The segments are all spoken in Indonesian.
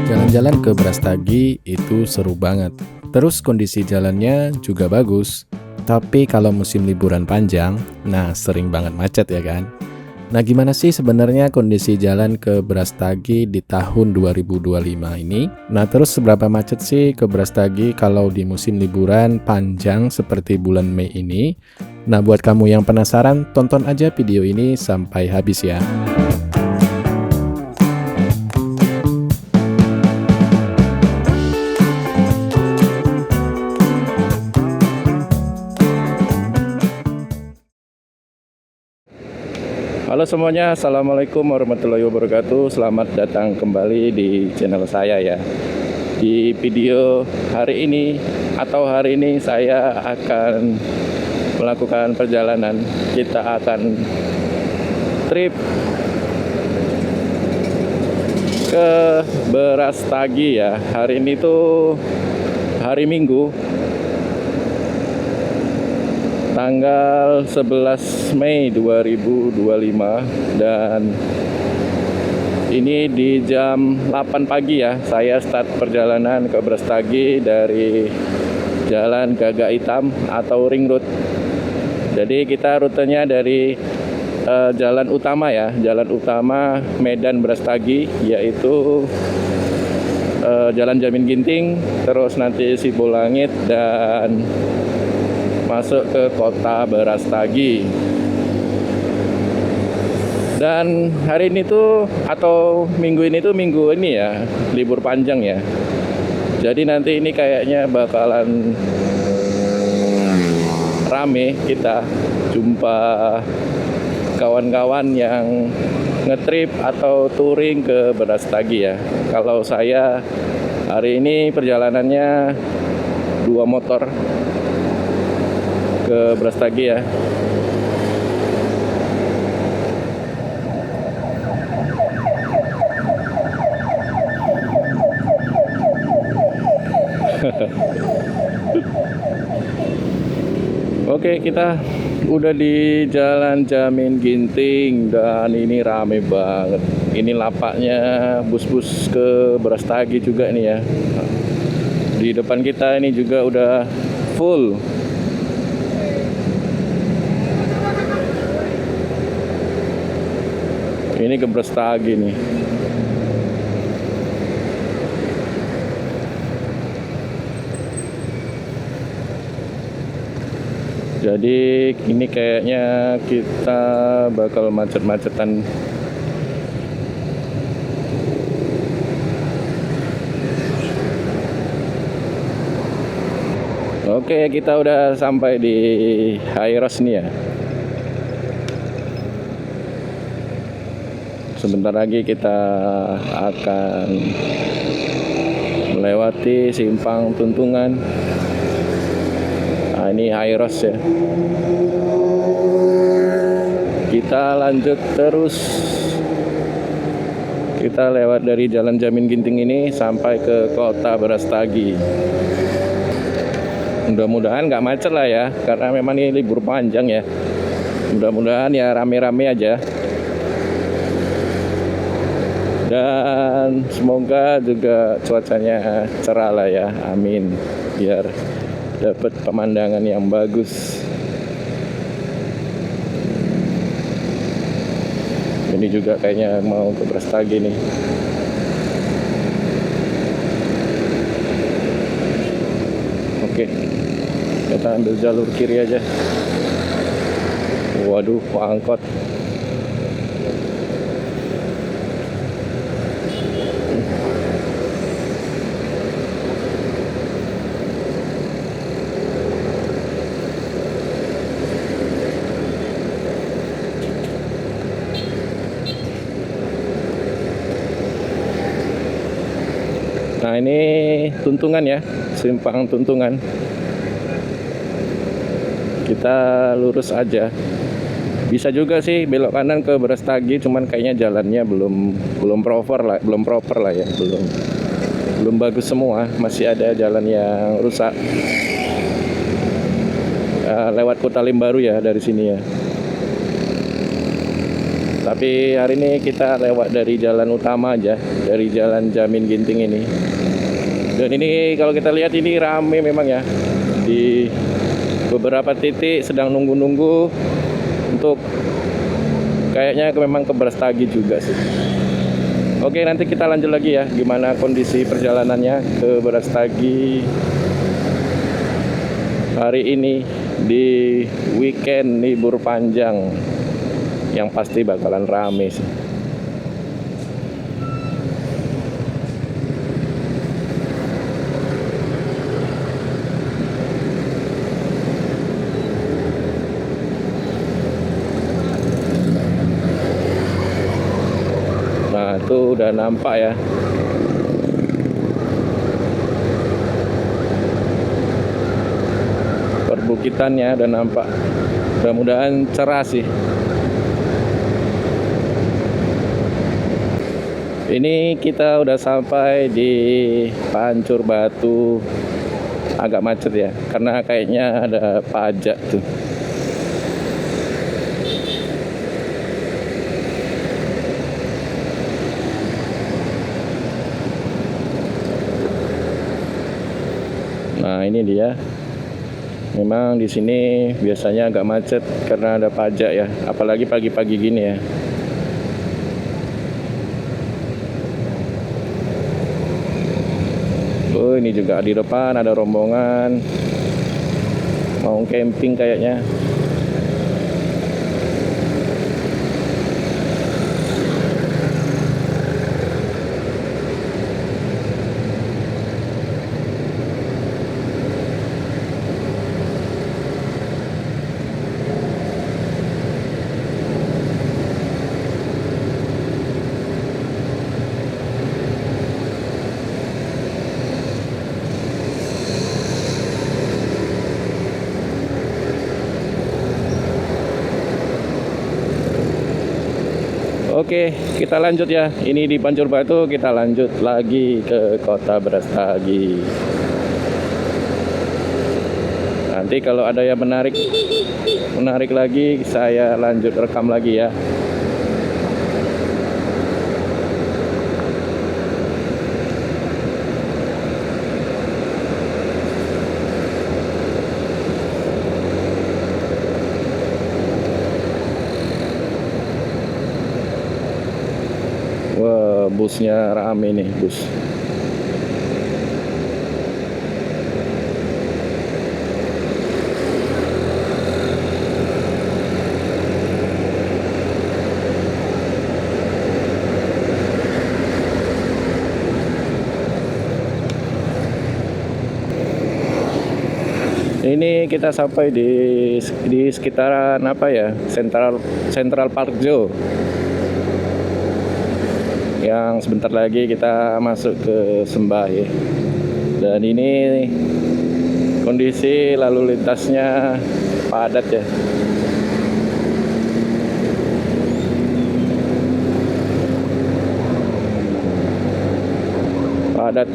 Jalan-jalan ke Brastagi itu seru banget. Terus kondisi jalannya juga bagus. Tapi kalau musim liburan panjang, nah sering banget macet ya kan? Nah gimana sih sebenarnya kondisi jalan ke Brastagi di tahun 2025 ini? Nah terus seberapa macet sih ke Brastagi kalau di musim liburan panjang seperti bulan Mei ini? Nah buat kamu yang penasaran, tonton aja video ini sampai habis ya. Halo semuanya, Assalamualaikum warahmatullahi wabarakatuh. Selamat datang kembali di channel saya ya. Di video hari ini saya akan melakukan perjalanan. Kita akan trip ke Brastagi ya. Hari ini tuh hari Minggu, tanggal 11 Mei 2025, dan ini di jam 8 pagi ya. Saya start perjalanan ke Brastagi dari Jalan Gagak Hitam atau Ring Road. Jadi kita rutenya dari jalan utama ya, jalan utama Medan Brastagi, yaitu Jalan Jamin Ginting, terus nanti Sibolangit dan masuk ke kota Brastagi. Dan hari ini tuh atau minggu ini ya, libur panjang ya. Jadi nanti ini kayaknya bakalan rame, kita jumpa kawan-kawan yang ngetrip atau touring ke Brastagi ya. Kalau saya hari ini perjalanannya 2 motor ke Brastagi ya. Oke, kita udah di Jalan Jamin Ginting dan ini rame banget. Ini lapaknya bus-bus ke Brastagi juga nih ya. Di depan kita ini juga udah full. Ini ke Brastagi nih. Jadi ini kayaknya kita bakal macet-macetan. Oke, kita udah sampai di Hairos nih ya. Sebentar lagi kita akan melewati simpang Tuntungan. Nah, ini Hairos ya. Kita lanjut terus. Kita lewat dari Jalan Jamin Ginting ini sampai ke kota Brastagi. Mudah-mudahan nggak macet lah ya, karena memang ini libur panjang ya. Mudah-mudahan ya rame-rame aja. Dan semoga juga cuacanya cerah lah ya, amin, biar dapat pemandangan yang bagus. Ini juga kayaknya mau ke Brastagi nih. Oke, kita ambil jalur kiri aja. Waduh, angkot. Nah ini Tuntungan ya, simpang Tuntungan. Kita lurus aja. Bisa juga sih belok kanan ke Brastagi, cuman kayaknya jalannya belum proper lah ya, belum bagus semua, masih ada jalan yang rusak. Lewat Kota Limbaru ya dari sini ya. Tapi hari ini kita lewat dari jalan utama aja, dari jalan Jamin Ginting ini. Dan ini kalau kita lihat ini rame memang ya. Di beberapa titik sedang nunggu-nunggu untuk kayaknya memang ke Brastagi juga sih. Oke, nanti kita lanjut lagi ya, gimana kondisi perjalanannya ke Brastagi hari ini di weekend libur panjang yang pasti bakalan rame sih. Nah, itu udah nampak ya. Perbukitannya udah nampak. Mudah-mudahan cerah sih. Ini kita udah sampai di Pancur Batu. Agak macet ya, karena kayaknya ada pajak tuh. Nah, ini dia. Memang di sini biasanya agak macet karena ada pajak ya, apalagi pagi-pagi gini ya. Oh, ini juga di depan ada rombongan mau camping kayaknya. Oke, kita lanjut ya. Ini di Pancur Batu, kita lanjut lagi ke Kota Brastagi. Nanti kalau ada yang menarik lagi, saya lanjut rekam lagi ya. Wah, busnya rame nih, bus. Ini kita sampai di sekitaran apa ya? Central Park Zoo. Yang sebentar lagi kita masuk ke Sembahe. Dan ini kondisi lalu lintasnya padat ya.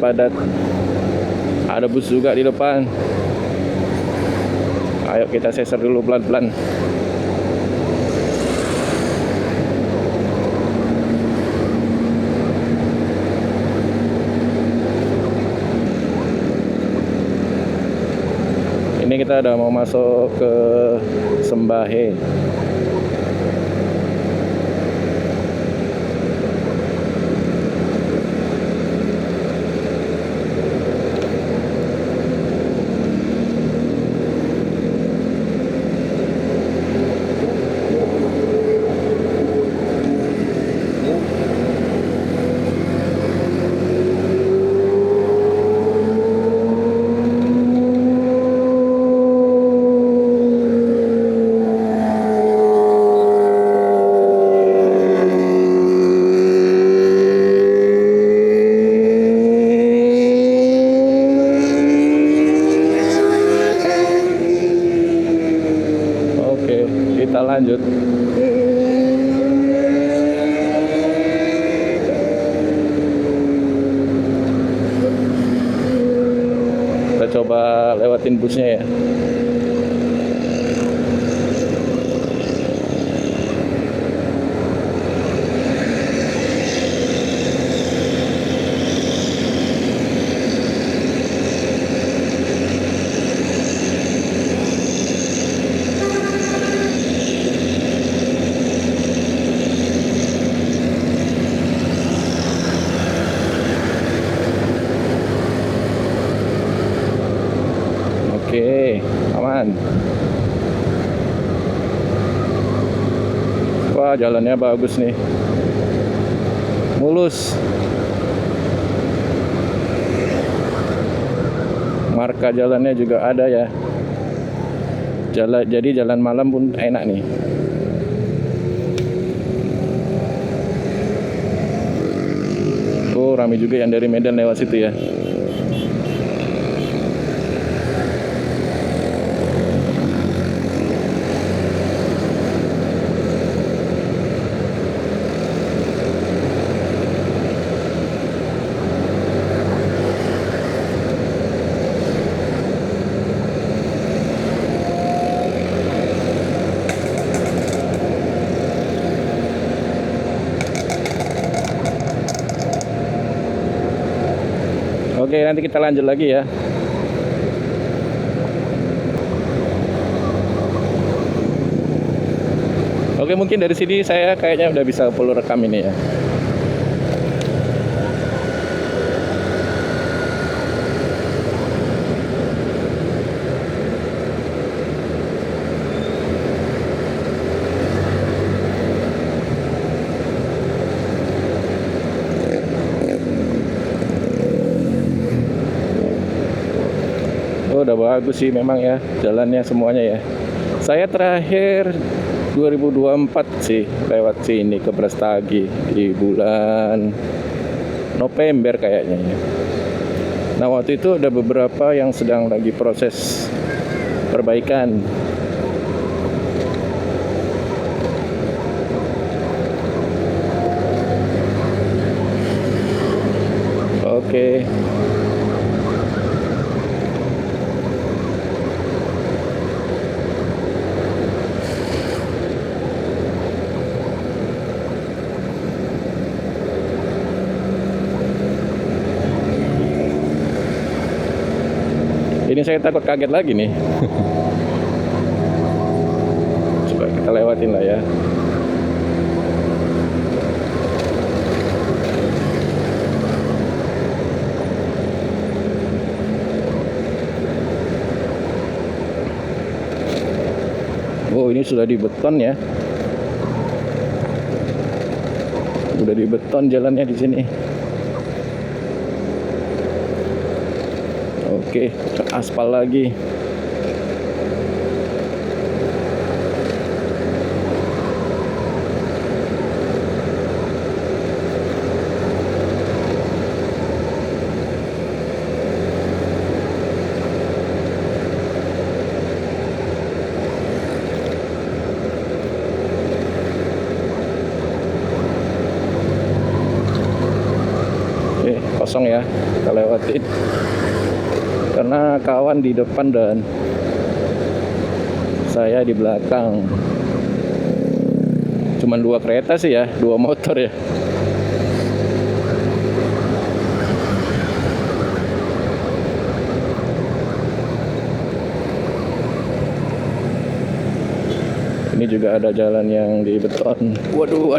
Padat. Ada bus juga di depan. Ayo kita sesar dulu pelan-pelan. Ini kita udah mau masuk ke Sembahe. lanjut. Kita coba lewatin busnya ya. Sudirman. Wah, jalannya bagus nih, mulus. Marka jalannya juga ada ya. Jadi jalan malam pun enak nih. Oh, ramai juga yang dari Medan lewat situ ya. Oke, nanti kita lanjut lagi ya. Oke, mungkin dari sini saya kayaknya udah bisa full rekam ini ya. Oh, udah bagus sih memang ya jalannya semuanya ya. Saya terakhir 2024 sih lewat sini ke Brastagi di bulan November kayaknya ya. Nah, waktu itu ada beberapa yang sedang lagi proses perbaikan. Oke. Ini saya takut kaget lagi nih. Coba kita lewatin lah ya. Oh, ini sudah dibeton ya. Udah dibeton jalannya di sini. Oke, ke aspal lagi. Oke, kosong ya, kita lewatin. Karena kawan di depan dan saya di belakang. Cuman 2 kereta sih ya, 2 motor ya. Ini juga ada jalan yang di beton. Waduh.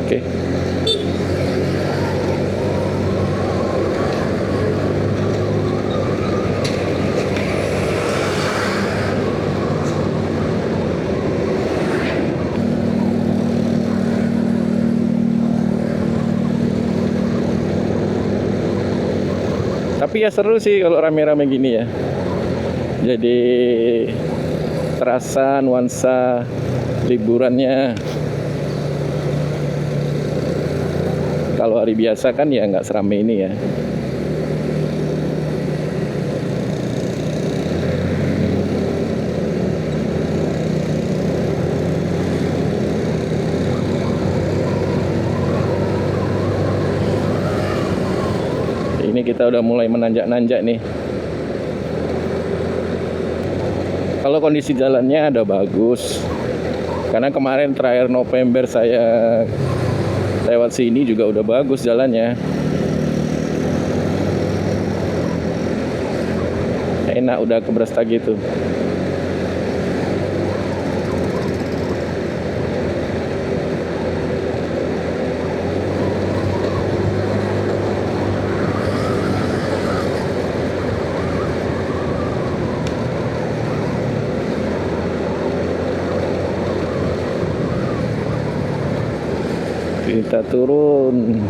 Oke. Tapi ya seru sih kalau rame-rame gini ya. Jadi terasa nuansa liburannya. Kalau hari biasa kan ya nggak seramai ini ya. Ini kita udah mulai menanjak-nanjak nih. Kalau kondisi jalannya ada bagus. Karena kemarin terakhir November saya lewat sini juga udah bagus jalannya. Enak udah ke Brastagi tuh. Kita turun.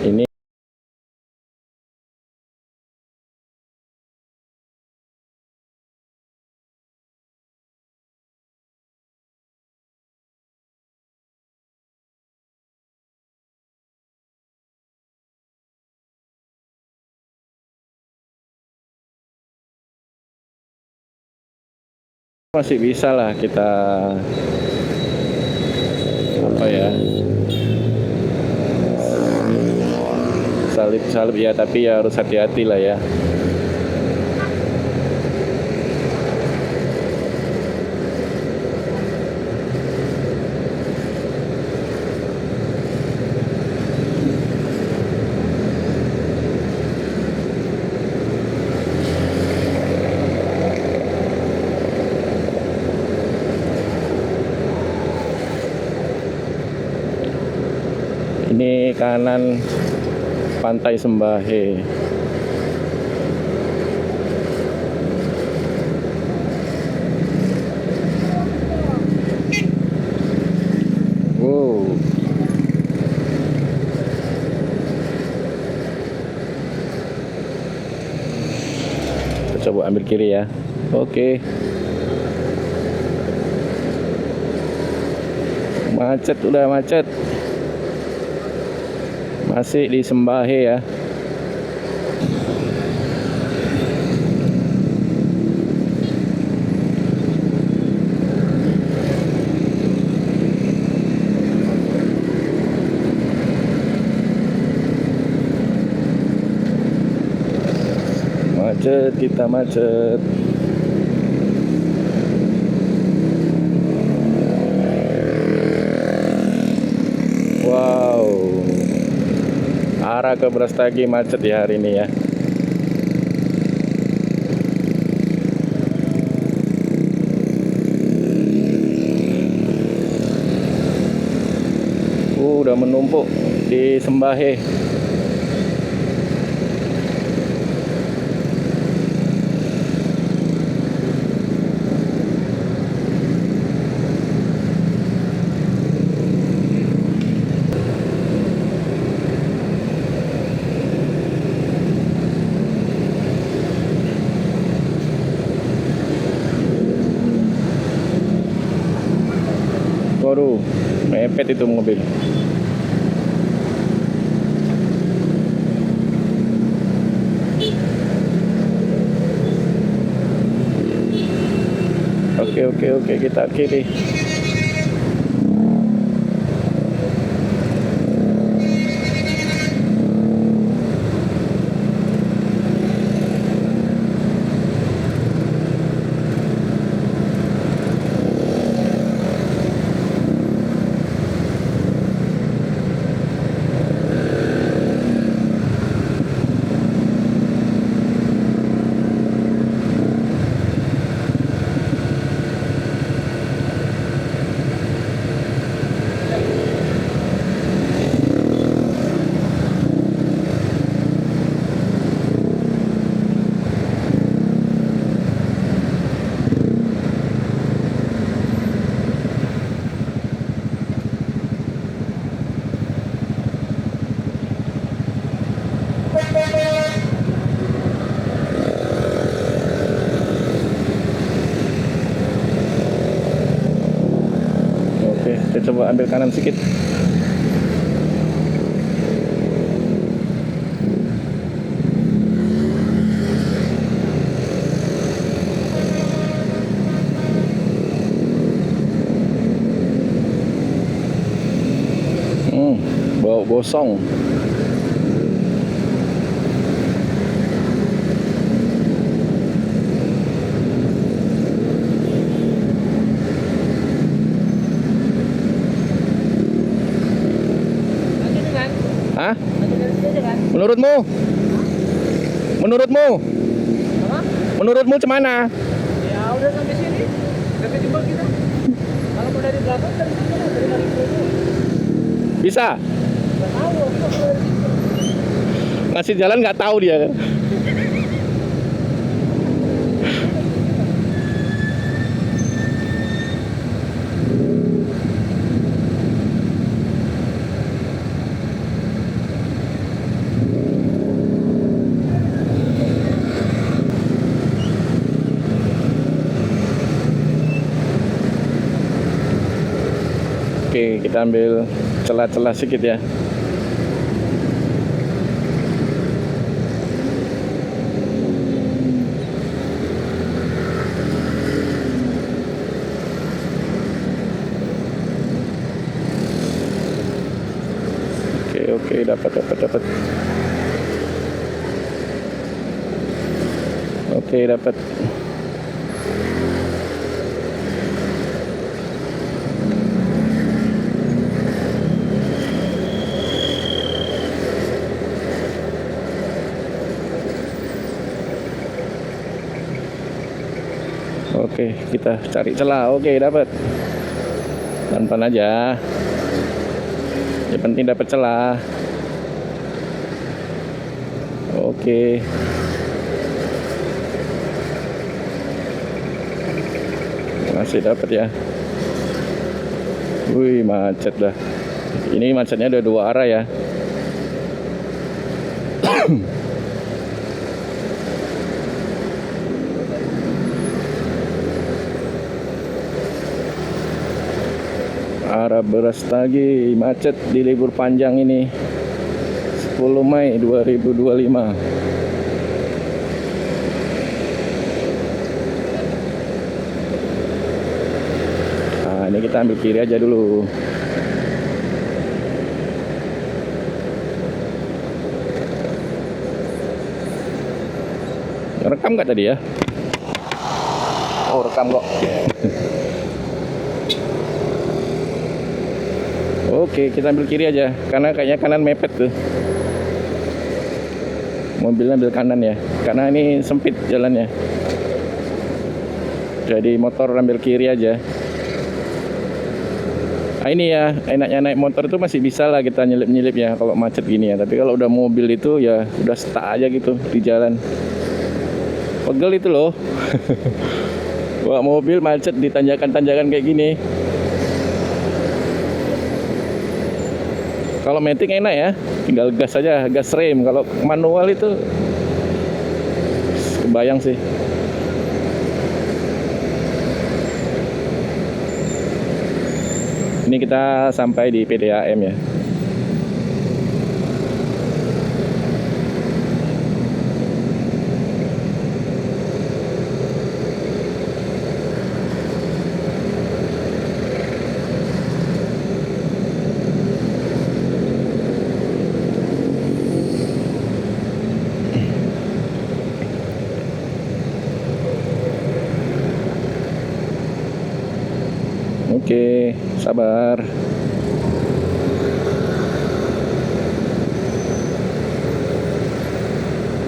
Ini masih bisa lah kita apa ya, salip-salip ya, tapi ya harus hati-hati lah ya. Ini kanan Pantai Sembahe. Wow. Kita coba ambil kiri ya. Oke. Macet, udah macet. Masih di Sembahe ya. Macet, kita macet. Wow. Arah ke Brastagi macet ya hari ini ya. Udah menumpuk di Sembahe. Waduh, mepet itu mobil. Oke, kita kiri. coba ambil kanan sedikit. Bau gosong. Hah? Menurutmu? Menurutmu? Menurutmu cemana? Ya udah sampai sini, sampai jempol kita. Kalau mau dari belakang dari sana, dari Maluku. Bisa? Nggak tahu, aku mau dari situ. Ngasih jalan nggak tahu dia. Oke, kita ambil celah-celah sedikit ya. Oke, dapat. Oke, dapat. Oke, kita cari celah. Oke, dapat. Pelan-pelan aja. Yang penting dapat celah. Oke. Masih dapat ya. Wih, macet dah. Ini macetnya ada dua arah ya. Arah Brastagi macet di libur panjang ini 10 Mei 2025. Nah, ini kita ambil kiri aja dulu. Rekam nggak tadi ya? Oh, rekam kok. Oke, kita ambil kiri aja karena kayaknya kanan mepet tuh. Mobilnya ambil kanan ya, karena ini sempit jalannya. Jadi motor ambil kiri aja. Nah, ini ya, enaknya naik motor itu masih bisa lah kita nyelip-nyelip ya kalau macet gini ya. Tapi kalau udah mobil itu ya udah stuck aja gitu di jalan. Pegel itu loh. Bawa mobil macet di tanjakan-tanjakan kayak gini. Kalau matic enak ya, tinggal gas aja, gas rem. Kalau manual itu kebayang sih. Ini kita sampai di PDAM ya. Oke, sabar.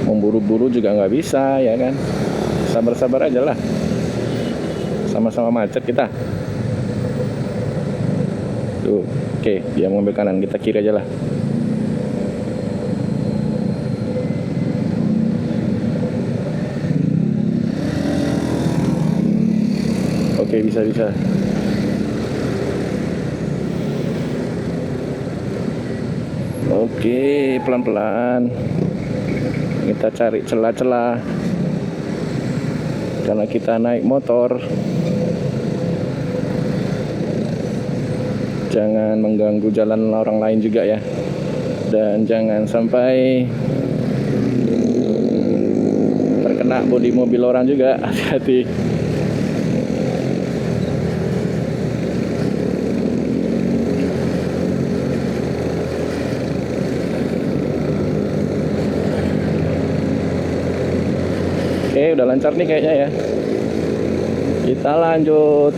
Memburu-buru juga nggak bisa ya kan. Sabar-sabar aja lah. Sama-sama macet kita. Tuh, oke, dia mau ambil kanan, kita kiri aja lah. Oke, bisa. Oke, pelan-pelan. Kita cari celah-celah. Karena kita naik motor. Jangan mengganggu jalan orang lain juga ya. Dan jangan sampai terkena bodi mobil orang juga. Hati-hati. Oke, udah lancar nih kayaknya ya. Kita lanjut.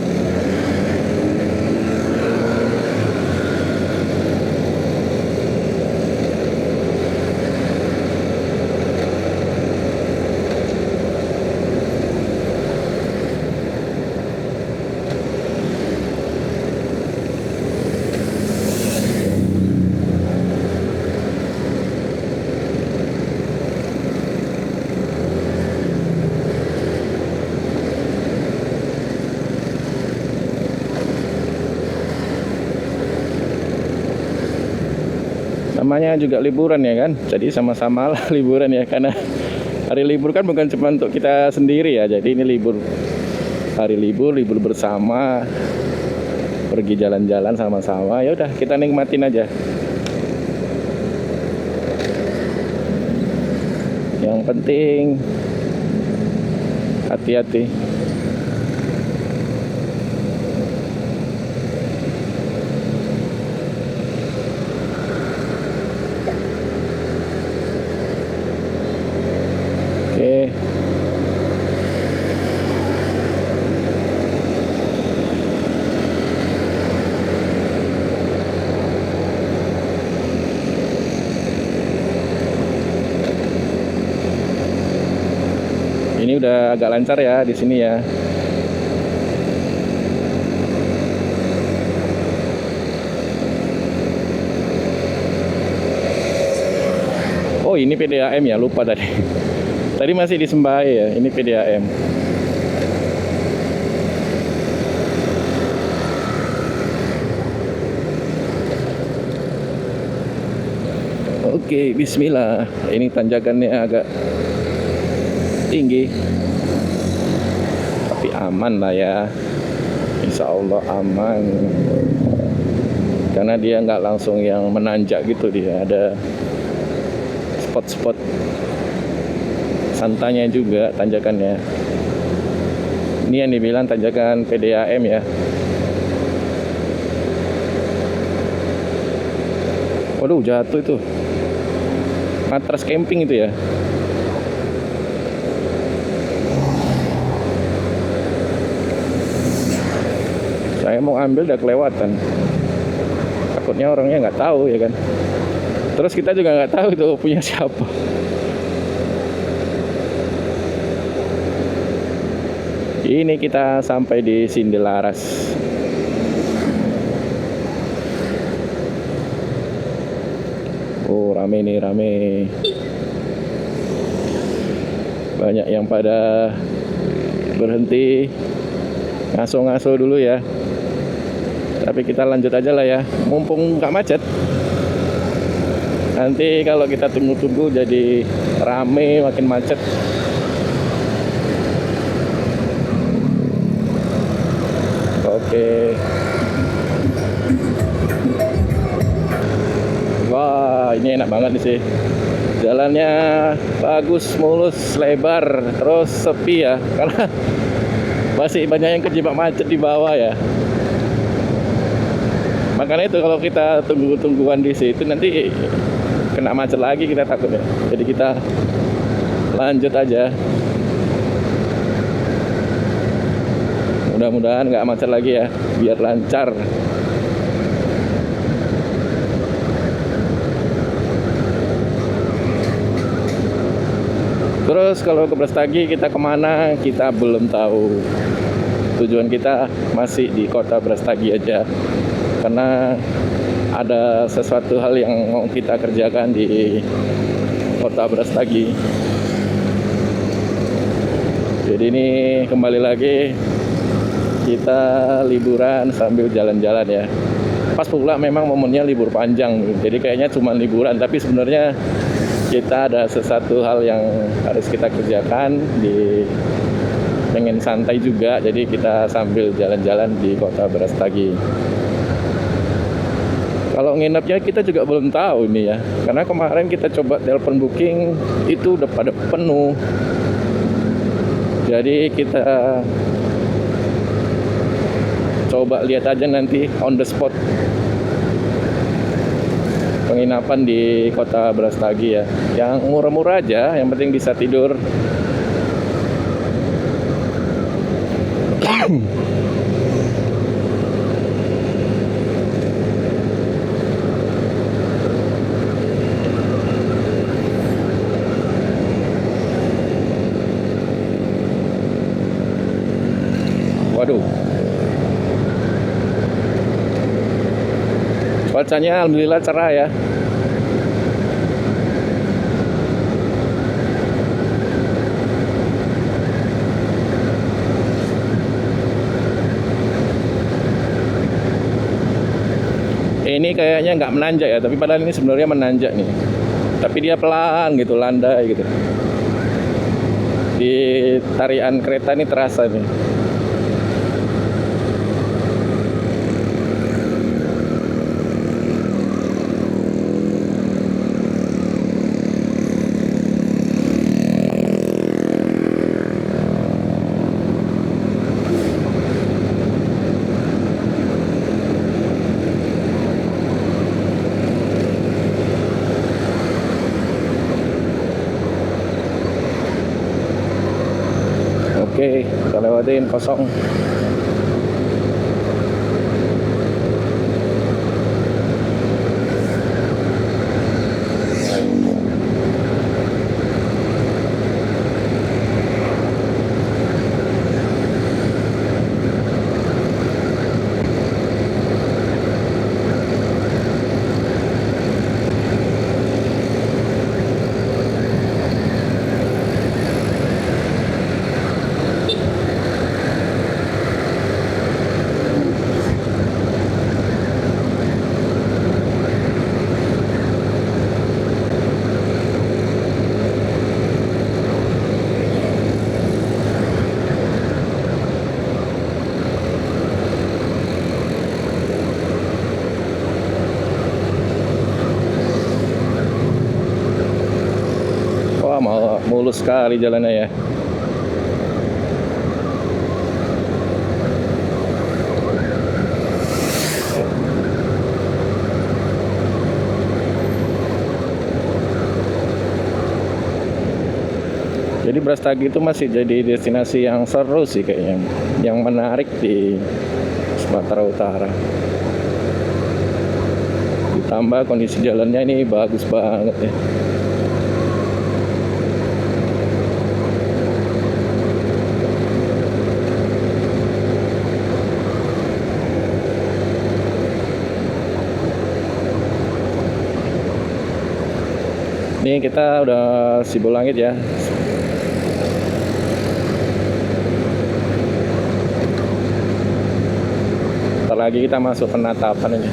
Namanya juga liburan ya kan, jadi sama-sama lah liburan ya, karena hari libur kan bukan cuma untuk kita sendiri ya, jadi ini libur, hari libur bersama, pergi jalan-jalan sama-sama, ya udah kita nikmatin aja. Yang penting hati-hati. Oke. Ini udah agak lancar ya di sini ya. Oh, ini PDAM ya, lupa tadi. Tadi masih di Sembai ya, ini PDAM. Oke, bismillah. Ini tanjakannya agak tinggi, tapi aman lah ya. Insya Allah aman. Karena dia nggak langsung yang menanjak gitu, dia ada spot-spot santainya juga tanjakannya. Ini yang dibilang tanjakan PDAM ya. Waduh, jatuh itu. Matras camping itu ya. Saya mau ambil udah kelewatan. Takutnya orangnya nggak tahu ya kan. Terus kita juga nggak tahu itu punya siapa. Ini kita sampai di Sindelaras. Oh, rame nih, rame. Banyak yang pada berhenti ngaso-ngaso dulu ya. Tapi kita lanjut aja lah ya, mumpung nggak macet. Nanti kalau kita tunggu-tunggu jadi rame, makin macet. Oke. Wah, ini enak banget nih sih. Jalannya bagus, mulus, lebar, terus sepi ya. Karena masih banyak yang kejebak macet di bawah ya. Makanya itu kalau kita tunggu-tungguan di situ nanti kena macet lagi kita takutnya. Jadi kita lanjut aja. Mudah-mudahan nggak macet lagi ya, biar lancar. Terus kalau ke Brastagi kita kemana kita belum tahu. Tujuan kita masih di kota Brastagi aja, karena ada sesuatu hal yang mau kita kerjakan di kota Brastagi. Jadi ini kembali lagi kita liburan sambil jalan-jalan ya. Pas pula memang momennya libur panjang, jadi kayaknya cuma liburan, tapi sebenarnya kita ada sesuatu hal yang harus kita kerjakan, pengen santai juga, jadi kita sambil jalan-jalan di kota Brastagi. Kalau nginepnya kita juga belum tahu ini ya, karena kemarin kita coba telepon booking itu udah pada penuh. Jadi kita coba lihat aja nanti on the spot penginapan di kota Brastagi ya, yang murah-murah aja, yang penting bisa tidur. Waduh, cuacanya alhamdulillah cerah ya. Ini kayaknya nggak menanjak ya, tapi padahal ini sebenarnya menanjak nih. Tapi dia pelan gitu, landai gitu. Di tarian kereta ini terasa nih. Oke, kita lewatin kosong. Wah, mulus sekali jalannya ya. Jadi Brastagi itu masih jadi destinasi yang seru sih kayaknya, yang menarik di Sumatera Utara. Ditambah kondisi jalannya ini bagus banget ya. Ini kita udah Sibulangit ya. Ntar lagi kita masuk penatapan ini.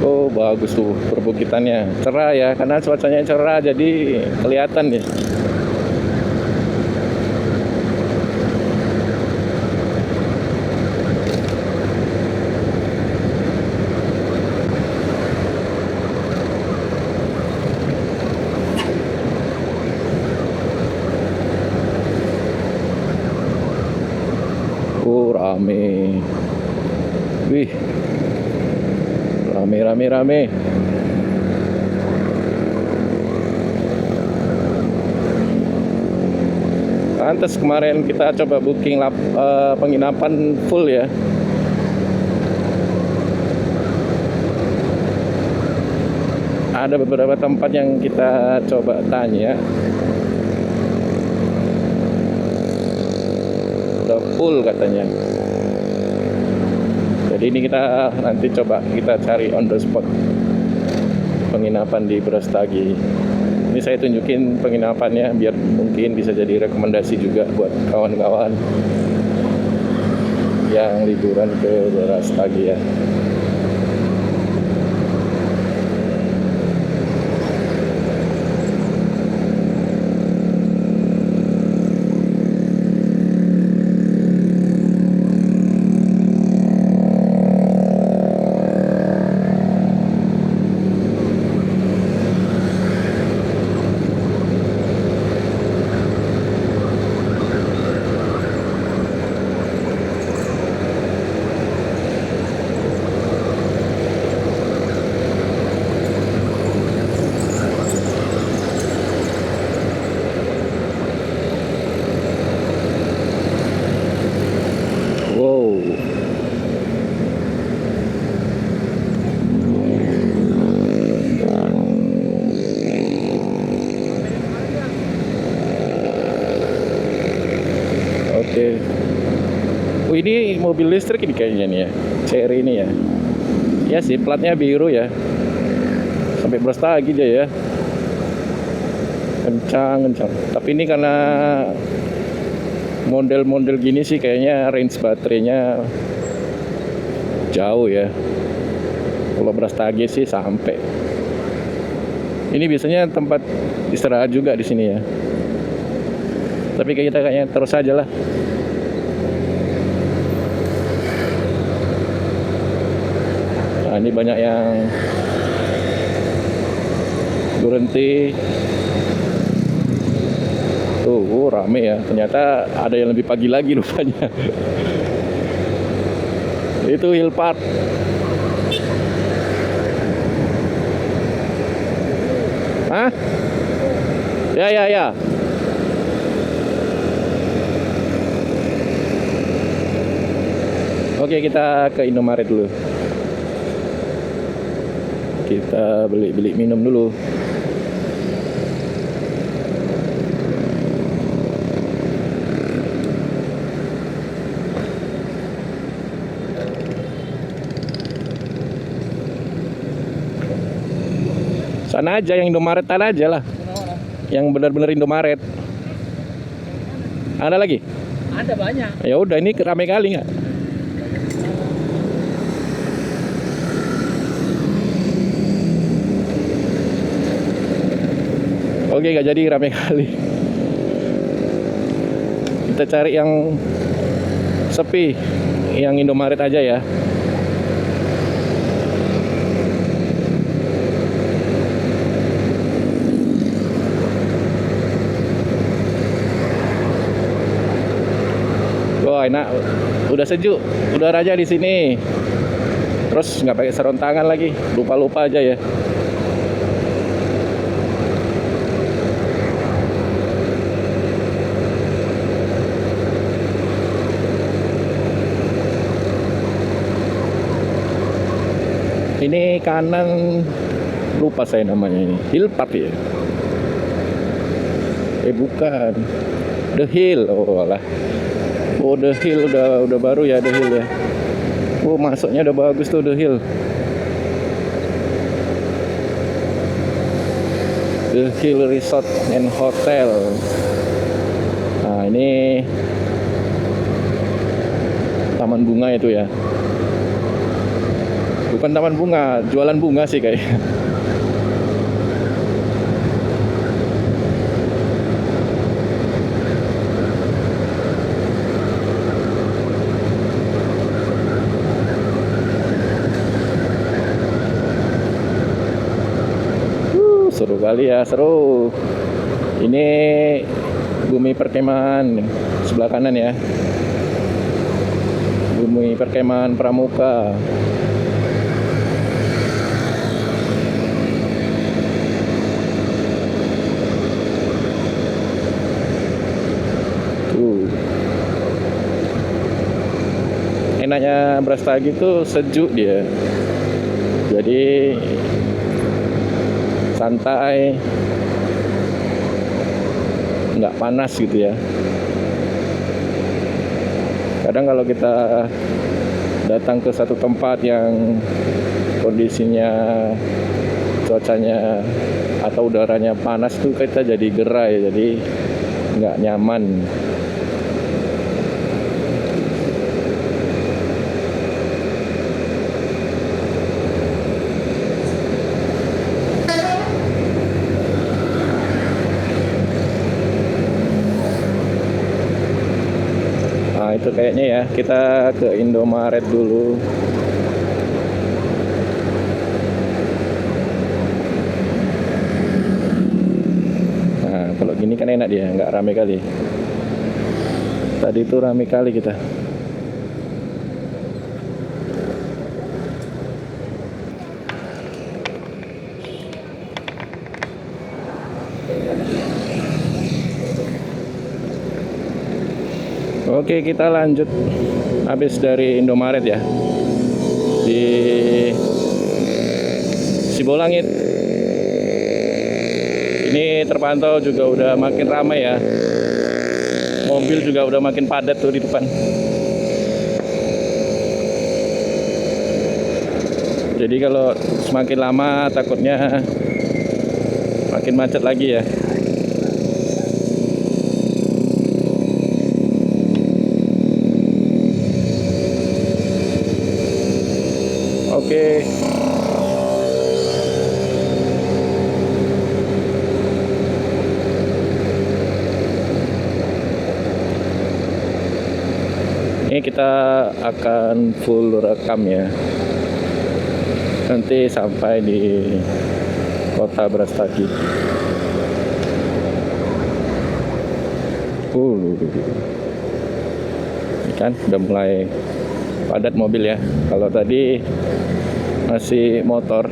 Oh, bagus tuh perbukitannya. Cerah ya, karena cuacanya cerah jadi kelihatan ya. Rame. Wih. Rame. Pantes kemarin kita coba booking penginapan full ya. Ada beberapa tempat yang kita coba tanya, udah full katanya. Jadi ini kita nanti coba kita cari on the spot penginapan di Brastagi. Ini saya tunjukin penginapannya biar mungkin bisa jadi rekomendasi juga buat kawan-kawan yang liburan ke Brastagi ya. mobil listrik ini kayaknya nih ya, Cherry ini ya. Ya sih, platnya biru ya. Sampai Brastagi dia ya. Kencang. Tapi ini karena model-model gini sih kayaknya range baterainya jauh ya. Kalau Brastagi sih sampai. Ini biasanya tempat istirahat juga di sini ya. Tapi kita kayaknya terus aja lah. Nah, ini banyak yang berhenti. Tuh, rame ya. Ternyata ada yang lebih pagi lagi rupanya. Itu Hill Park. Hah? Ya. Oke, kita ke Indomaret dulu. Kita beli minum dulu. Sana aja, yang Indomaret sana aja lah. Yang benar-benar Indomaret. Ada lagi? Ada banyak. Ya udah, ini ramai kali nggak? Oke, nggak jadi, ramai kali. Kita cari yang sepi, yang Indomaret aja ya. Wah, enak, udah sejuk, udaranya di sini. Terus nggak pakai sarung tangan lagi, lupa aja ya. Ini kanan, lupa saya namanya ini, Hill Park ya? Bukan, The Hill, oh alah. Oh, The Hill udah baru ya, The Hill ya. Oh, masuknya udah bagus tuh The Hill. The Hill Resort and Hotel. Nah, ini taman bunga itu ya. Bukan taman bunga, jualan bunga sih kayaknya. Seru kali ya, seru. Ini Bumi Perkemahan sebelah kanan ya. Bumi Perkemahan Pramuka. Tuh. Enaknya Brastagi tuh sejuk dia. Jadi santai, nggak panas gitu ya. Kadang kalau kita datang ke satu tempat yang kondisinya, cuacanya atau udaranya panas tuh kita jadi gerah ya, jadi nggak nyaman. Nah, itu kayaknya ya, kita ke Indomaret dulu. Nah, kalau gini kan enak dia, nggak rame kali. Tadi itu rame kali kita. Oke, kita lanjut habis dari Indomaret ya, di Sibolangit. Ini terpantau juga udah makin ramai ya, mobil juga udah makin padat tuh di depan. Jadi kalau semakin lama takutnya makin macet lagi ya. Oke. Ini kita akan full rekam ya. Nanti sampai di kota Brastagi. Ini kan udah mulai padat mobil ya. Kalau tadi masih motor,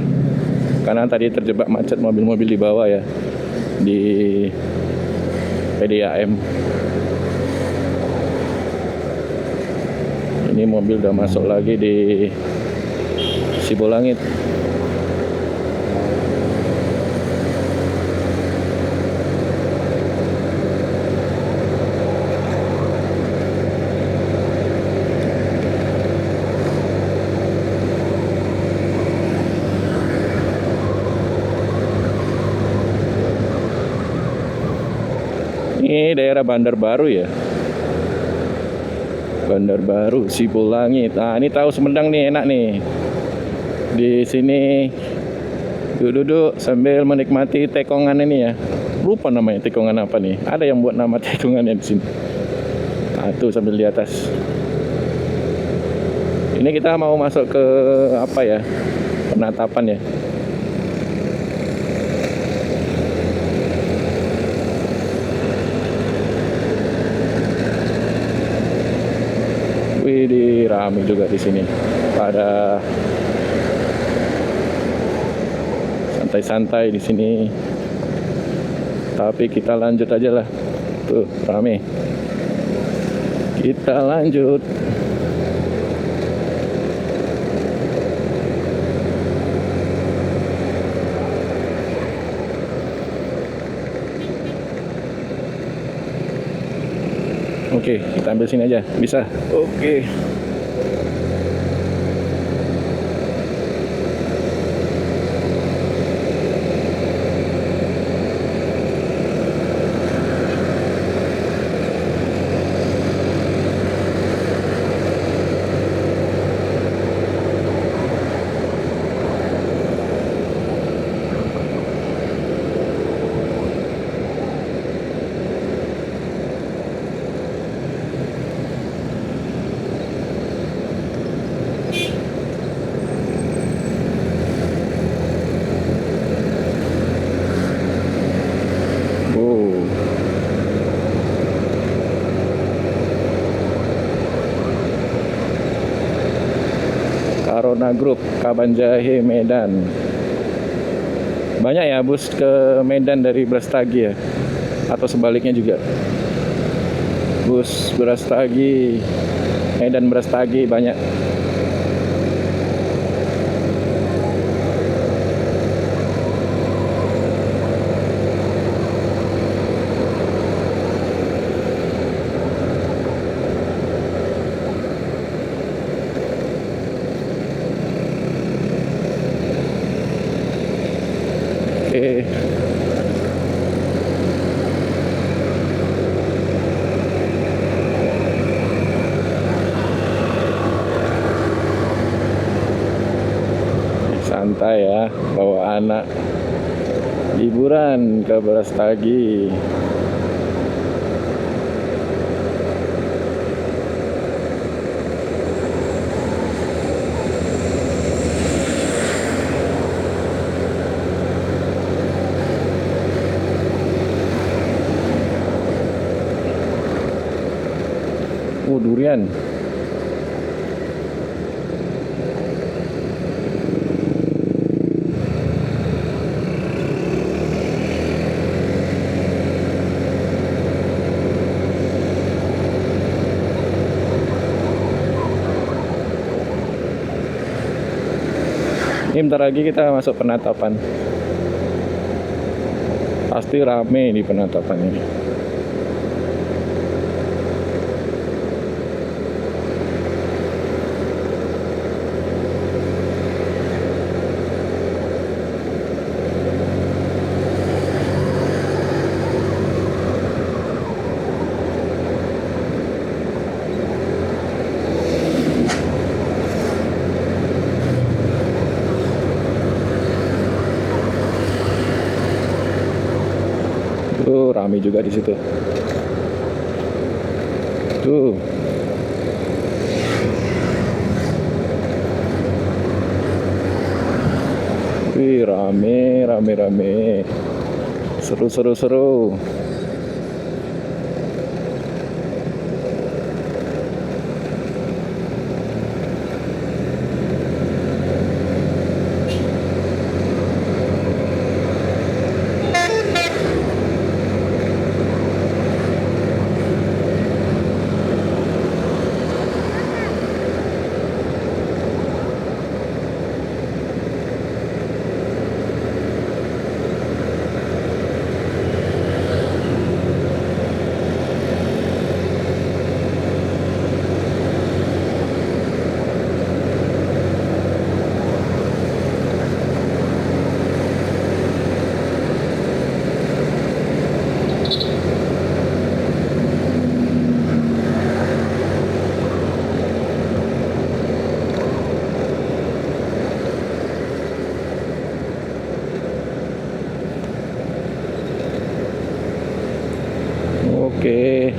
karena tadi terjebak macet mobil-mobil di bawah ya, di PDAM. Ini mobil udah masuk lagi di Sibolangit. Ini daerah Bandar Baru ya. Bandar Baru, Sibolangit. Nah, ini tahu Sumedang nih, enak nih. Di sini duduk-duduk sambil menikmati tekongan ini ya. Lupa namanya tekongan apa nih. Ada yang buat nama tekongannya di sini. Nah, tuh sambil di atas. Ini kita mau masuk ke apa ya? Penatapan ya. Wih, ramai juga di sini. Pada santai-santai di sini. Tapi kita lanjut aja lah. Tuh, rame. Kita lanjut. Oke, kita ambil sini aja. Bisa? Oke. Karona Group, Kabanjahe, Medan. Banyak ya bus ke Medan dari Brastagi ya, atau sebaliknya juga. Bus Brastagi, Medan Brastagi banyak. Oke. Santai ya, bawa anak liburan ke Brastagi. Durian. Ini bentar lagi kita masuk penatapan. Pasti rame di penatapan ini. rame juga di situ. Tuh. Wih, rame. Seru. Oke.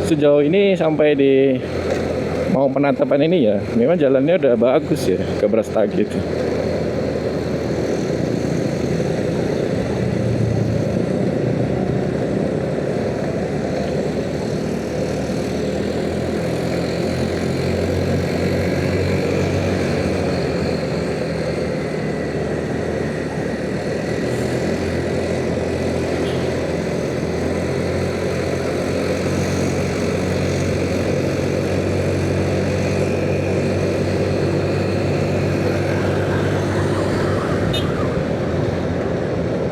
Sejauh ini sampai di mau penatapan ini ya, memang jalannya udah bagus ya ke Brastagi itu.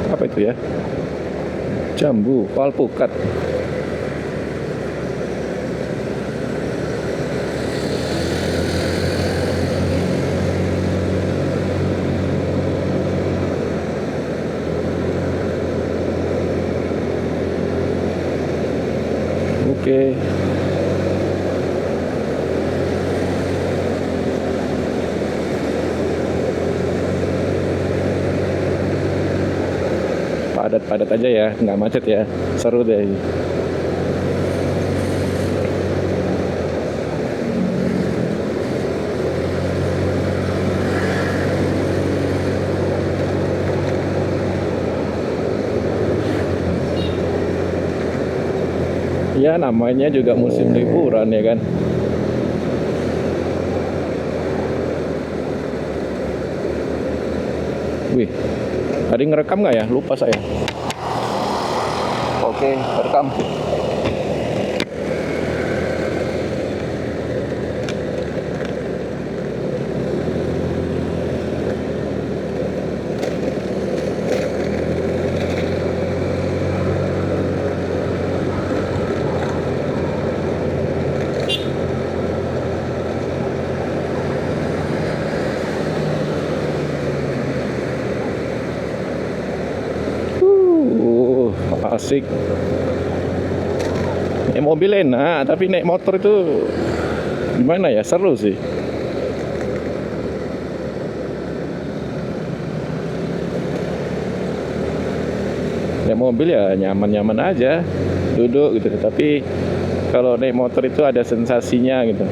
Apa itu ya? Jambu, alpukat. Oke. Padat-padat aja ya, nggak macet ya. Seru deh. Ya namanya juga musim liburan ya kan. Wih, tadi ngerekam nggak ya? Lupa saya. Oke, rekam. Asik. Naik mobil enak, tapi naik motor itu gimana ya, seru sih. Naik mobil ya nyaman-nyaman aja, duduk gitu. Tapi kalau naik motor itu ada sensasinya gitu.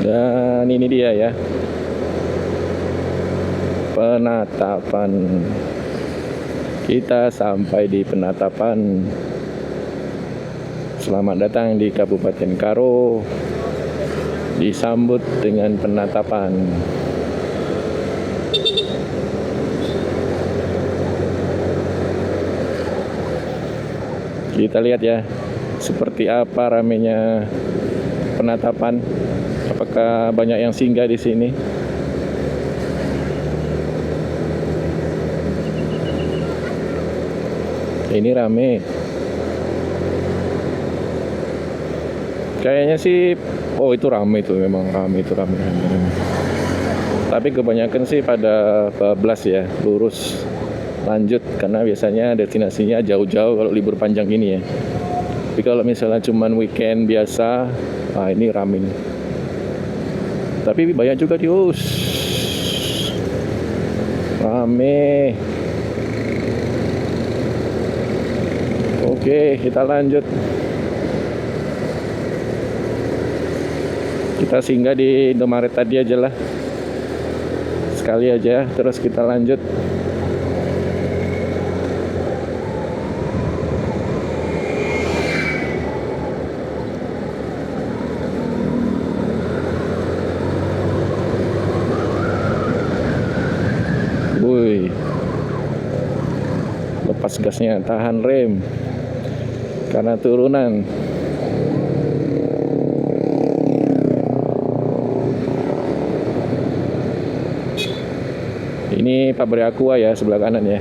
Dan ini dia ya, penatapan. Kita sampai di penatapan. Selamat datang di Kabupaten Karo. Disambut dengan penatapan. Kita lihat ya, seperti apa ramenya penatapan. Apakah banyak yang singgah di sini? Ini rame. Kayaknya sih, oh itu rame itu, memang rame itu, rame. Tapi kebanyakan sih pada bablas ya, lurus lanjut, karena biasanya destinasinya jauh-jauh kalau libur panjang ini ya. Tapi kalau misalnya cuman weekend biasa, nah ini rame nih. Tapi banyak juga di rame. Oke, kita lanjut. Kita singgah di Indomaret tadi aja lah, sekali aja, terus kita lanjut. Woi, lepas gasnya, tahan rem karena turunan. Ini pabrik Aqua ya, sebelah kanan ya.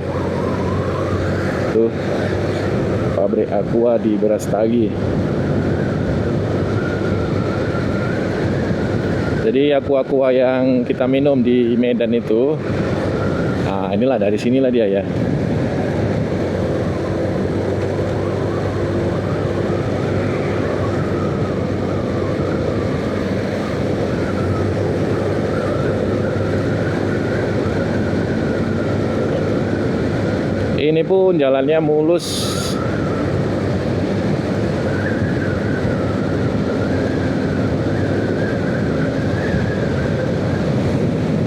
Tuh, pabrik Aqua di Brastagi. Jadi aqua yang kita minum di Medan itu, nah inilah, dari sinilah dia ya. Ini pun jalannya mulus.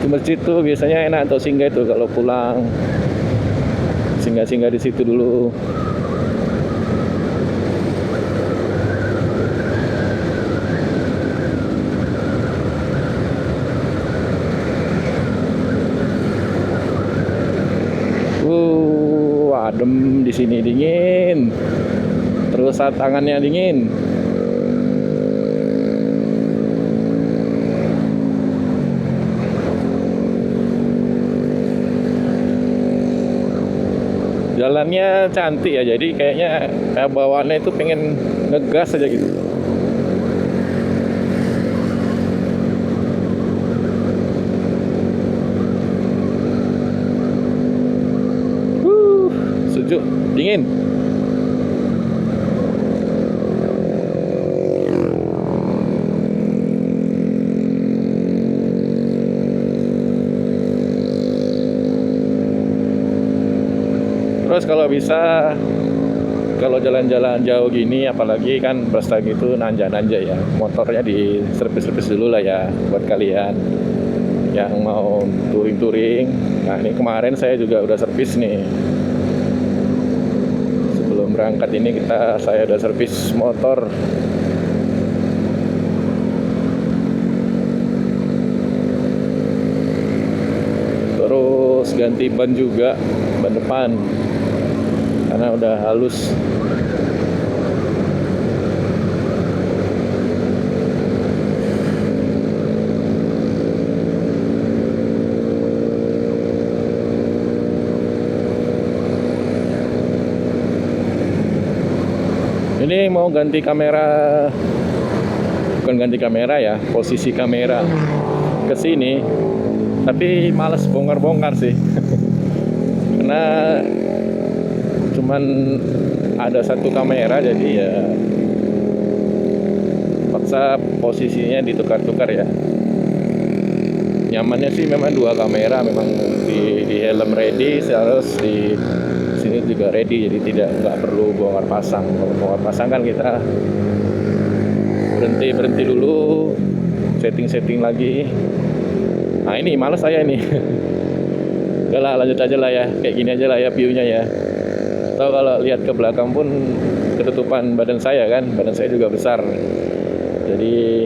Di masjid tuh biasanya enak atau singgah itu kalau pulang. Singgah-singgah di situ dulu. Adem di sini, dingin. Terus tangannya dingin. Jalannya cantik ya, jadi kayaknya bawaannya itu pengen ngegas aja gitu. Sejuk, dingin. Terus kalau bisa, kalau jalan-jalan jauh gini, apalagi kan Brastagi itu nanjak-nanjak ya, motornya di servis-servis dulu lah ya, buat kalian yang mau touring-touring. Nah ini kemarin saya juga udah servis nih. Sebelum berangkat ini saya udah servis motor. Terus ganti ban juga, ban depan, karena udah halus. Ini mau ganti kamera, bukan ganti kamera ya, posisi kamera ke sini, tapi males bongkar-bongkar sih. Karena cuman ada satu kamera, jadi ya paksa posisinya ditukar-tukar ya. Nyamannya sih memang dua kamera, memang di helm ready, harus di sini juga ready, jadi nggak perlu bongkar pasang. Kalau bongkar pasang kan kita berhenti dulu, setting lagi. Nah ini males saya ini. Udah lah, lanjut aja lah ya, kayak gini aja lah ya view-nya ya. Atau kalau lihat ke belakang pun ketutupan badan saya kan, badan saya juga besar. Jadi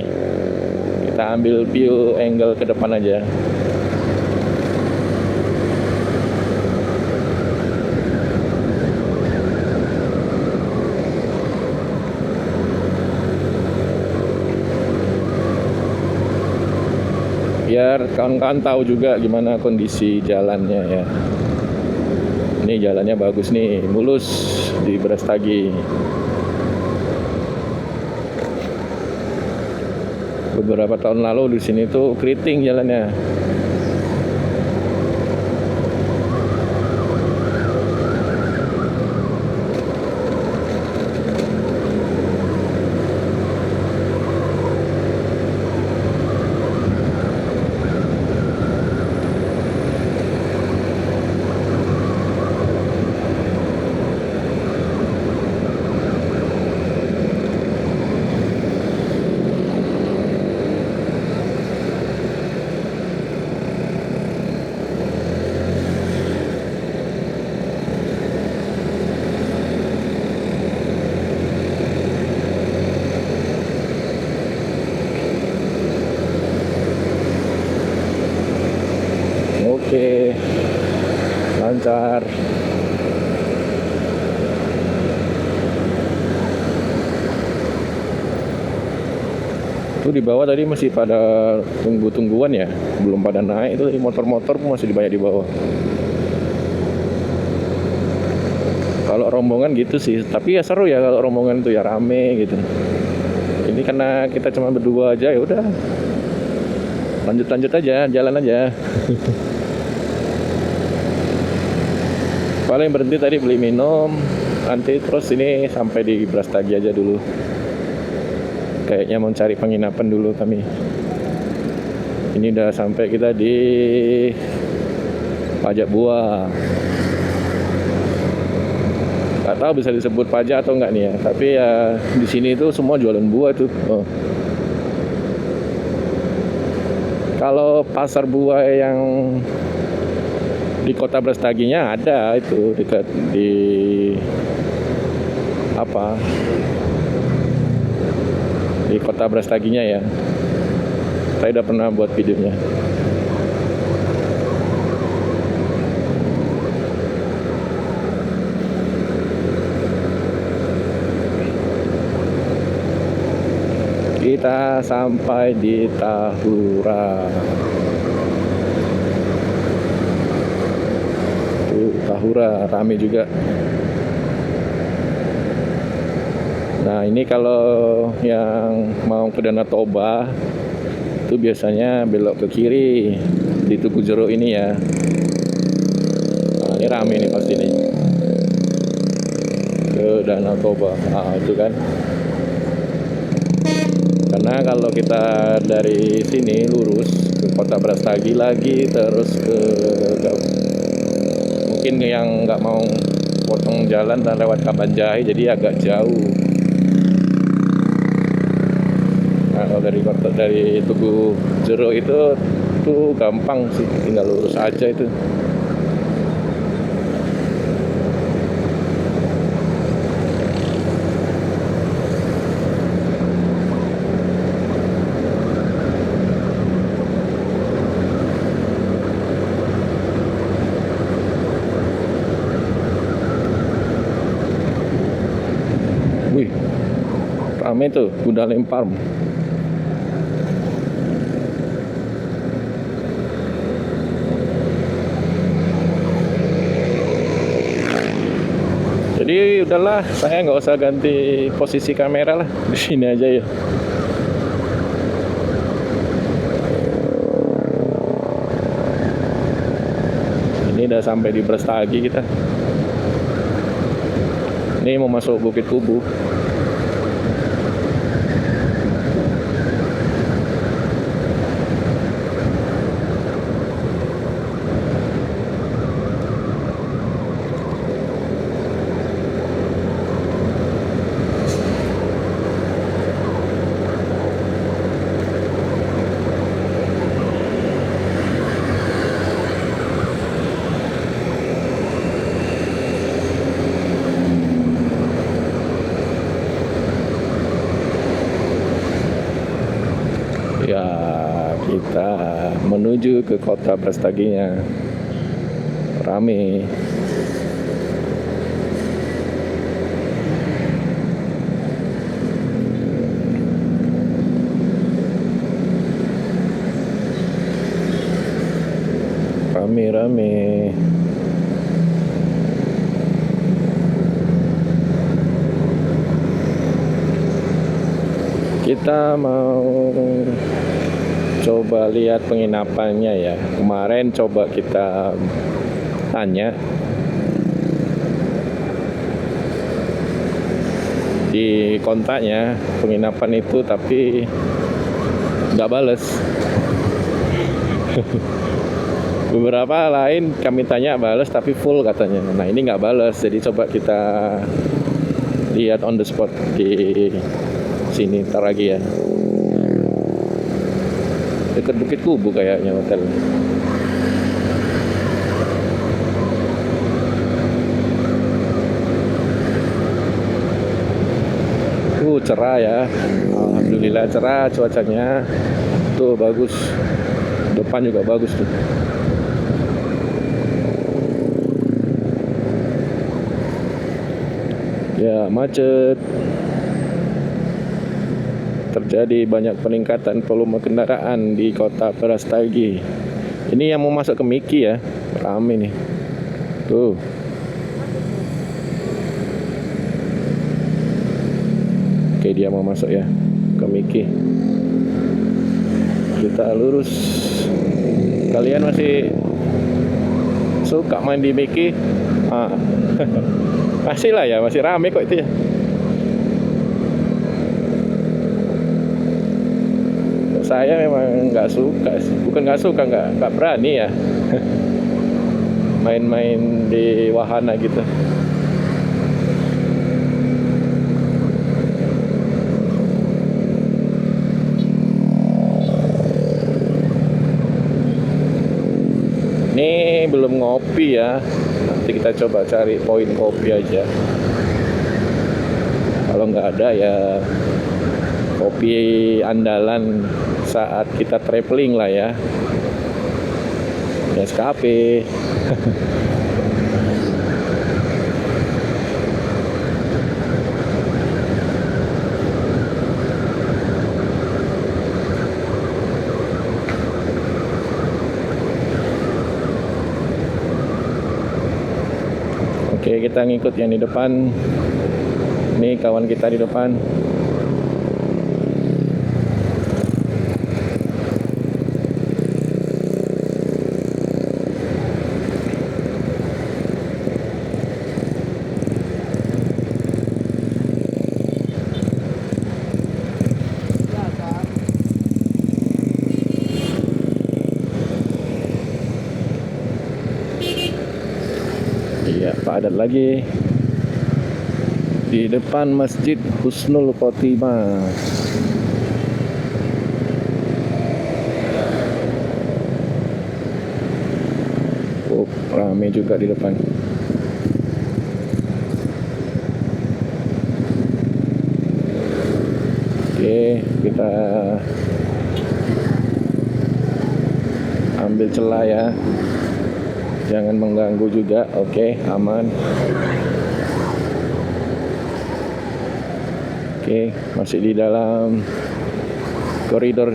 kita ambil view angle ke depan aja. biar kawan-kawan tahu juga gimana kondisi jalannya ya. Ini jalannya bagus nih, mulus di Brastagi. Beberapa tahun lalu di sini tuh keriting jalannya. Oke, lancar. Itu di bawah tadi masih pada tunggu-tungguan ya, belum pada naik. Itu tadi motor-motor pun masih banyak di bawah. Kalau rombongan gitu sih, tapi ya seru ya kalau rombongan itu ya rame gitu. Ini karena kita cuma berdua aja, ya udah lanjut aja, jalan aja. Paling berhenti tadi beli minum, nanti terus ini sampai di Brastagi aja dulu. Kayaknya mau cari penginapan dulu kami. Ini udah sampai kita di Pajak Buah. Gak tahu bisa disebut pajak atau enggak nih ya, tapi ya di sini itu semua jualan buah tuh. Oh. Kalau pasar buah yang di kota Brastaginya ada itu dekat di apa? Di kota Brastaginya ya. Saya udah pernah buat videonya. Kita sampai di Tahura. Tahura rame juga. Nah ini kalau yang mau ke Danau Toba itu biasanya belok ke kiri di Tugu Jero ini ya. Nah, ini rame nih pasti nih ke Danau Toba. Nah itu kan. Karena kalau kita dari sini lurus ke kota Brastagi lagi terus ke mungkin yang nggak mau potong jalan dan lewat Kabanjahe jadi agak jauh. Nah, kalau dari Tugu Jero itu tuh gampang sih, tinggal lurus aja itu. Wih, rame tuh, kuda lempar. Jadi udahlah, saya nggak usah ganti posisi kamera lah, di sini aja ya. Ini udah sampai di Brastagi kita. Ini mau masuk Bukit Kubu. Ya, kita menuju ke kota Brastaginya. Rame. Rame-rame. Kita mau coba lihat penginapannya ya. Kemarin coba kita tanya di kontaknya penginapan itu, tapi nggak bales. Beberapa lain kami tanya bales tapi full katanya. Nah ini nggak bales, jadi coba kita lihat on the spot di sini ntar lagi ya. Dekat Bukit Kubu kayaknya hotel. Cerah ya, alhamdulillah cerah cuacanya. Tuh bagus, depan juga bagus tuh. Ya macet, terjadi banyak peningkatan volume kendaraan di kota Brastagi. Ini yang mau masuk ke Miki ya, rame nih tuh. Oke, dia mau masuk ya ke Miki. Kita lurus. Kalian masih suka main di Miki? Masih lah ya, masih rame kok itu ya. Saya memang nggak suka sih, bukan nggak suka, nggak berani ya main-main di wahana gitu. Ini belum ngopi ya, nanti kita coba cari poin kopi aja. Kalau nggak ada ya kopi andalan saat kita traveling lah ya, Nescafe. Oke, kita ngikut yang di depan. Ini kawan kita di depan. Iya, padat lagi di depan Masjid Husnul Khotimah. Oh, rame juga di depan. Oke, kita ambil celah ya. Jangan mengganggu juga. Oke, aman. Oke, masih di dalam koridor.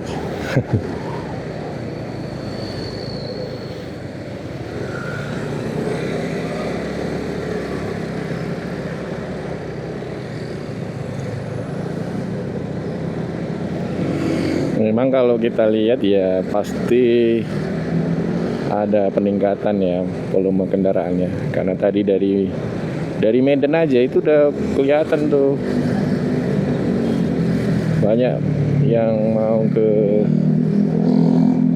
Memang kalau kita lihat ya pasti ada peningkatan ya volume kendaraannya, karena tadi dari Medan aja itu udah kelihatan tuh banyak yang mau ke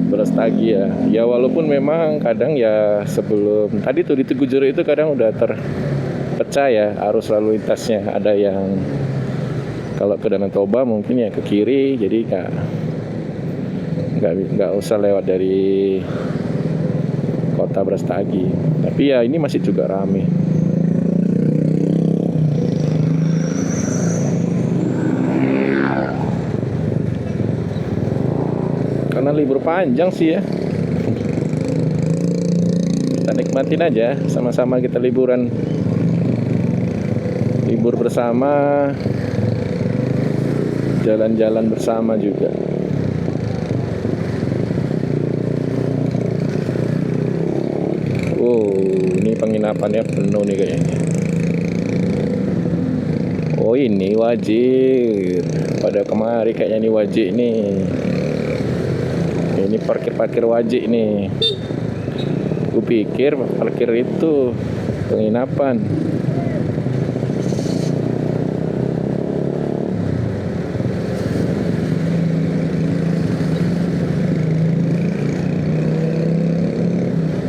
Brastagi ya. Ya walaupun memang kadang ya sebelum tadi tuh di Tugu Jero itu kadang udah terpecah ya arus lalu lintasnya. Ada yang kalau ke Danau Toba mungkin ya ke kiri, jadi nggak usah lewat dari kota Brastagi. Tapi ya ini masih juga rame. Karena libur panjang sih ya. Kita nikmatin aja, sama-sama kita liburan. Libur bersama, jalan-jalan bersama juga. Oh, ini penginapannya penuh nih kayaknya. Oh, ini wajib. Pada kemari kayaknya ini wajib nih. Ini parkir wajib nih. Kupikir parkir itu penginapan.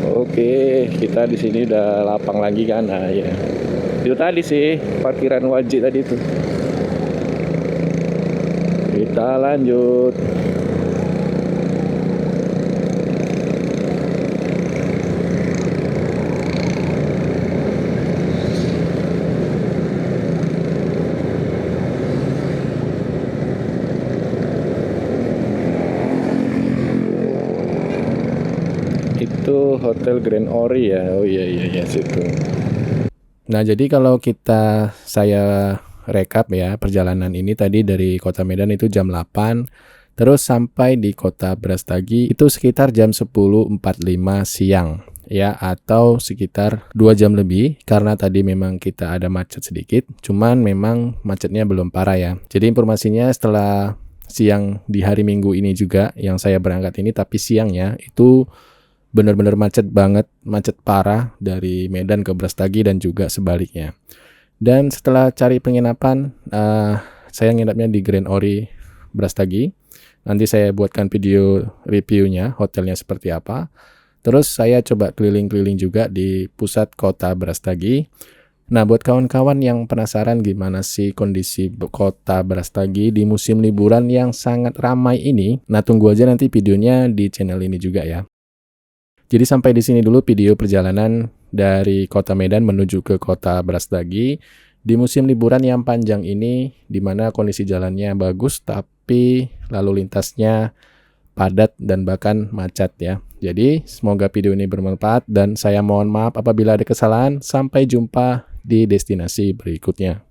Oke, kita di sini udah lapang lagi kan. Nah, ya. Itu tadi sih parkiran wajib tadi itu. Kita lanjut. Itu Hotel Grand Ori ya. Oh iya situ. Nah, jadi kalau saya rekap ya perjalanan ini tadi dari Kota Medan itu jam 8, terus sampai di Kota Brastagi itu sekitar jam 10.45 siang ya, atau sekitar 2 jam lebih karena tadi memang kita ada macet sedikit, cuman memang macetnya belum parah ya. Jadi informasinya setelah siang di hari Minggu ini juga yang saya berangkat ini, tapi siangnya itu benar-benar macet banget, macet parah dari Medan ke Brastagi dan juga sebaliknya. Dan setelah cari penginapan, saya nginapnya di Grand Ori Brastagi. Nanti saya buatkan video reviewnya, hotelnya seperti apa. Terus saya coba keliling-keliling juga di pusat kota Brastagi. Nah, buat kawan-kawan yang penasaran gimana sih kondisi kota Brastagi di musim liburan yang sangat ramai ini, nah tunggu aja nanti videonya di channel ini juga ya. Jadi sampai di sini dulu video perjalanan dari Kota Medan menuju ke Kota Brastagi di musim liburan yang panjang ini, di mana kondisi jalannya bagus tapi lalu lintasnya padat dan bahkan macet ya. Jadi semoga video ini bermanfaat dan saya mohon maaf apabila ada kesalahan. Sampai jumpa di destinasi berikutnya.